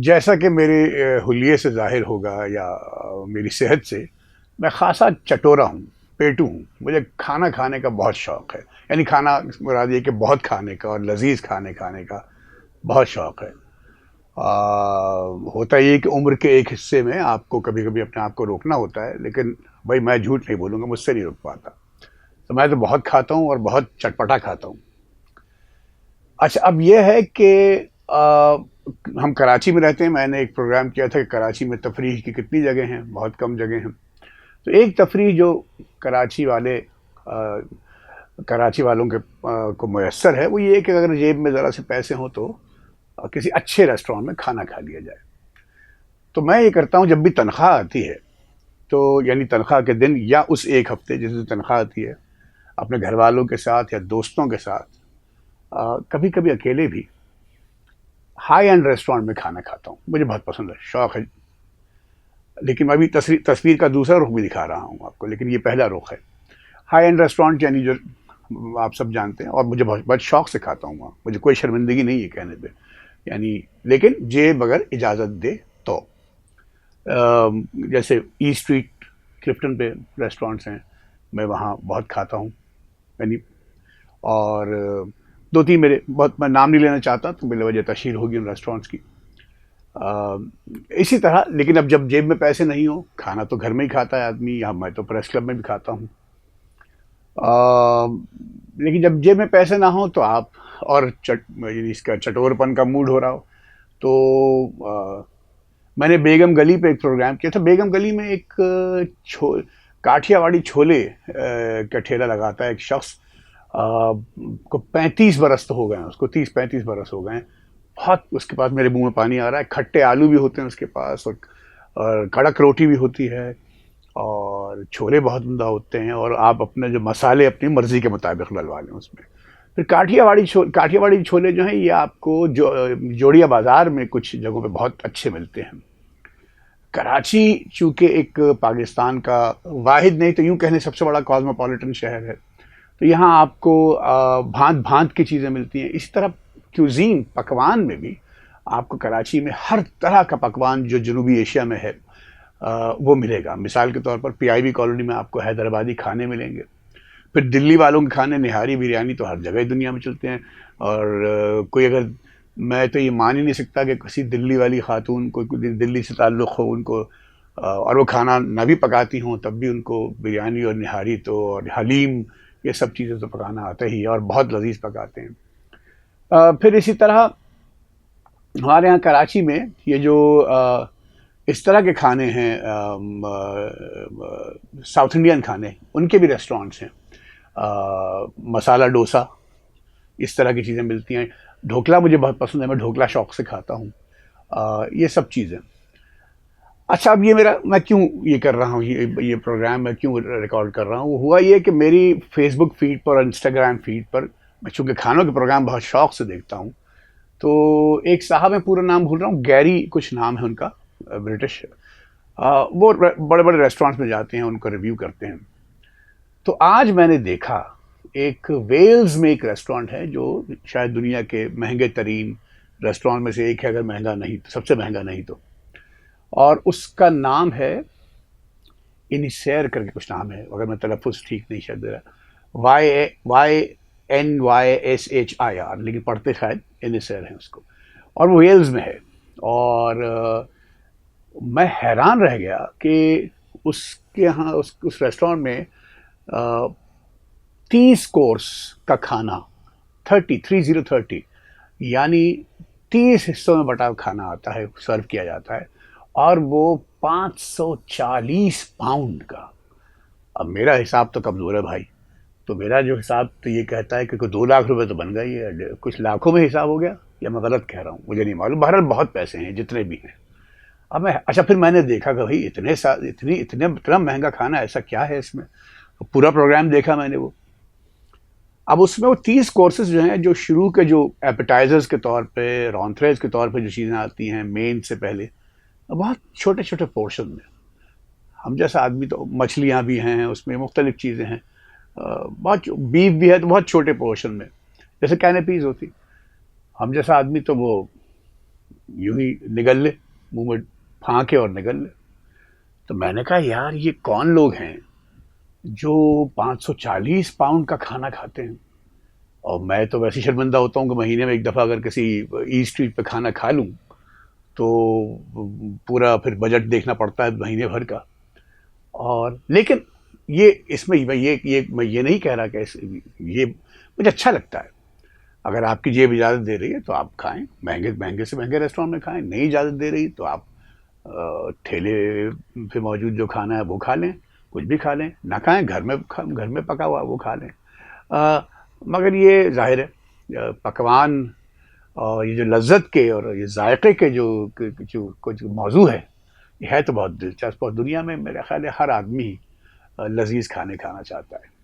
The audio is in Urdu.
جیسا کہ میرے حلیے سے ظاہر ہوگا یا میری صحت سے، میں خاصا چٹورا ہوں، پیٹو ہوں۔ مجھے کھانا کھانے کا بہت شوق ہے، یعنی کھانا مراد یہ کہ بہت کھانے کا اور لذیذ کھانے کا بہت شوق ہے۔ ہوتا یہ کہ عمر کے ایک حصے میں آپ کو کبھی کبھی اپنے آپ کو روکنا ہوتا ہے، لیکن بھائی میں جھوٹ نہیں بولوں گا، مجھ سے نہیں روک پاتا۔ تو میں تو بہت کھاتا ہوں اور بہت چٹپٹا کھاتا ہوں۔ اچھا، اب یہ ہے کہ ہم کراچی میں رہتے ہیں۔ میں نے ایک پروگرام کیا تھا کہ کراچی میں تفریح کی کتنی جگہ ہیں، بہت کم جگہ ہیں۔ تو ایک تفریح جو کراچی والے کراچی والوں کے کو میسر ہے، وہ یہ ہے کہ اگر جیب میں ذرا سے پیسے ہوں تو کسی اچھے ریسٹورینٹ میں کھانا کھا لیا جائے۔ تو میں یہ کرتا ہوں، جب بھی تنخواہ آتی ہے تو یعنی تنخواہ کے دن یا اس ایک ہفتے جس دن تنخواہ آتی ہے، اپنے گھر والوں کے ساتھ یا دوستوں کے ساتھ، کبھی کبھی اکیلے بھی ہائی اینڈ ریسٹورینٹ میں کھانا کھاتا ہوں۔ مجھے بہت پسند ہے، شوق ہے۔ لیکن میں ابھی تصویر کا دوسرا رخ بھی دکھا رہا ہوں آپ کو، لیکن یہ پہلا رخ ہے۔ ہائی اینڈ ریسٹورینٹ یعنی جو آپ سب جانتے ہیں، اور مجھے بہت بہت شوق سے کھاتا ہوں وہاں، مجھے کوئی شرمندگی نہیں ہے کہنے پہ، یعنی لیکن جیب اگر اجازت دے تو۔ جیسے ای اسٹریٹ کلفٹن پہ ریسٹورینٹس ہیں، میں وہاں بہت کھاتا ہوں، یعنی اور دو تین میرے بہت، میں نام نہیں لینا چاہتا تو بلا وجہ تشہیر ہوگی ان ریسٹورینٹس کی۔ اسی طرح لیکن اب جب جیب میں پیسے نہیں ہوں، کھانا تو گھر میں ہی کھاتا ہے آدمی، یا میں تو پریس کلب میں بھی کھاتا ہوں۔ لیکن جب جیب میں پیسے نہ ہوں تو آپ اور یعنی اس کا چٹور پن کا موڈ ہو رہا ہو تو میں نے بیگم گلی پہ ایک پروگرام کیا تھا۔ بیگم گلی میں ایک کاٹھیا واڑی چھولے کا ٹھیلا لگاتا ہے ایک شخص، کو 35 برس تو ہو گئے ہیں، اس کو 30 35 برس ہو گئے ہیں۔ بہت اس کے پاس، میرے منہ میں پانی آ رہا ہے، کھٹے آلو بھی ہوتے ہیں اس کے پاس، اور کڑک روٹی بھی ہوتی ہے، اور چھولے بہت عمدہ ہوتے ہیں، اور آپ اپنے جو مسالے اپنی مرضی کے مطابق ڈلوا لیں اس میں۔ پھر کاٹھیا واڑی چھولے جو ہیں یہ آپ کو جوڑیا بازار میں کچھ جگہوں پہ بہت اچھے ملتے ہیں۔ کراچی چونکہ ایک پاکستان کا واحد نہیں تو یوں کہنے سب سے بڑا کاسموپولیٹن شہر ہے، تو یہاں آپ کو بھانت بھانت کی چیزیں ملتی ہیں۔ اسی طرح کیوزین، پکوان میں بھی آپ کو کراچی میں ہر طرح کا پکوان جو جنوبی ایشیا میں ہے وہ ملے گا۔ مثال کے طور پر پی آئی بی کالونی میں آپ کو حیدرآبادی کھانے ملیں گے۔ پھر دلی والوں کے کھانے، نہاری بریانی تو ہر جگہ دنیا میں چلتے ہیں، اور کوئی اگر، میں تو یہ مان ہی نہیں سکتا کہ کسی دلی والی خاتون کو دلی سے تعلق ہو ان کو، اور وہ کھانا نہ بھی پکاتی ہوں تب بھی ان کو بریانی اور نہاری تو اور حلیم یہ سب چیزیں تو پکانا آتا ہی ہے، اور بہت لذیذ پکاتے ہیں۔ پھر اسی طرح ہمارے ہاں کراچی میں یہ جو اس طرح کے کھانے ہیں، ساؤتھ انڈین کھانے، ان کے بھی ریسٹورینٹس ہیں۔ مسالہ ڈوسا، اس طرح کی چیزیں ملتی ہیں۔ ڈھوکلا مجھے بہت پسند ہے، میں ڈھوکلا شوق سے کھاتا ہوں۔ یہ سب چیزیں۔ اچھا، اب یہ میں کیوں یہ کر رہا ہوں، یہ پروگرام میں کیوں ریکارڈ کر رہا ہوں، وہ ہوا یہ کہ میری فیس بک فیڈ پر اور انسٹاگرام فیڈ پر، میں چونکہ کھانوں کے پروگرام بہت شوق سے دیکھتا ہوں، تو ایک صاحب، میں پورا نام بھول رہا ہوں، گیری کچھ نام ہے ان کا، برٹش، وہ بڑے بڑے ریسٹورینٹس میں جاتے ہیں، ان کو ریویو کرتے ہیں۔ تو آج میں نے دیکھا ایک ویلز میں ایک ریسٹورینٹ ہے جو شاید دنیا کے مہنگے ترین ریسٹورینٹ میں سے ایک ہے، اگر مہنگا نہیں تو سب سے مہنگا نہیں تو، اور اس کا نام ہے انیسیر کر کے کچھ نام ہے، اگر میں تلفظ ٹھیک نہیں شاید دے رہا، YNYSHIR، لیکن پڑھتے شاید انیسیر ہیں اس کو، اور وہ ویلز میں ہے۔ اور میں حیران رہ گیا کہ اس کے یہاں اس ریسٹورینٹ میں 30 کورس کا کھانا، 30 یعنی 30 حصوں میں بٹا کھانا آتا ہے، سرو کیا جاتا ہے، اور وہ 540 پاؤنڈ کا۔ اب میرا حساب تو کمزور ہے بھائی، تو میرا جو حساب تو یہ کہتا ہے کہ 2 لاکھ روپے تو بن گئی ہے، کچھ لاکھوں میں حساب ہو گیا، یا میں غلط کہہ رہا ہوں، مجھے نہیں معلوم، بہرحال بہت پیسے ہیں جتنے بھی ہیں۔ اب اچھا، پھر میں نے دیکھا کہ بھائی اتنا مہنگا کھانا، ایسا کیا ہے اس میں؟ پورا پروگرام دیکھا میں نے وہ۔ اب اس میں وہ 30 کورسز جو ہیں، جو شروع کے جو ایپیٹائزرز کے طور پہ، رونتھریز کے طور پہ جو چیزیں آتی ہیں مین سے پہلے، بہت چھوٹے چھوٹے پورشن میں، ہم جیسا آدمی تو، مچھلیاں بھی ہیں اس میں، مختلف چیزیں ہیں، بہت بیف بھی ہے تو بہت چھوٹے پورشن میں، جیسے کینیپیز ہوتی، ہم جیسا آدمی تو وہ یوں ہی نگل لے، منہ میں پھانکے اور نگل لے. تو میں نے کہا یار یہ کون لوگ ہیں جو 540 پاؤنڈ کا کھانا کھاتے ہیں. اور میں تو ویسے شرمندہ ہوتا ہوں کہ مہینے میں ایک دفعہ اگر کسی ای اسٹریٹ پہ کھانا کھا لوں تو پورا پھر بجٹ دیکھنا پڑتا ہے مہینے بھر کا. اور لیکن یہ اس میں میں یہ نہیں کہہ رہا کہ یہ مجھے اچھا لگتا ہے. اگر آپ کی جیب اجازت دے رہی ہے تو آپ کھائیں، مہنگے مہنگے سے مہنگے ریسٹورینٹ میں کھائیں. نہیں اجازت دے رہی تو آپ ٹھیلے پہ موجود جو کھانا ہے وہ کھا لیں، کچھ بھی کھا لیں. نہ کھائیں گھر میں پکا ہوا وہ کھا لیں. مگر یہ ظاہر ہے پکوان اور یہ جو لذت کے اور یہ ذائقے کے جو موضوع ہے، یہ ہے تو بہت دلچسپ. اور دنیا میں میرا خیال ہے ہر آدمی لذیذ کھانے کھانا چاہتا ہے.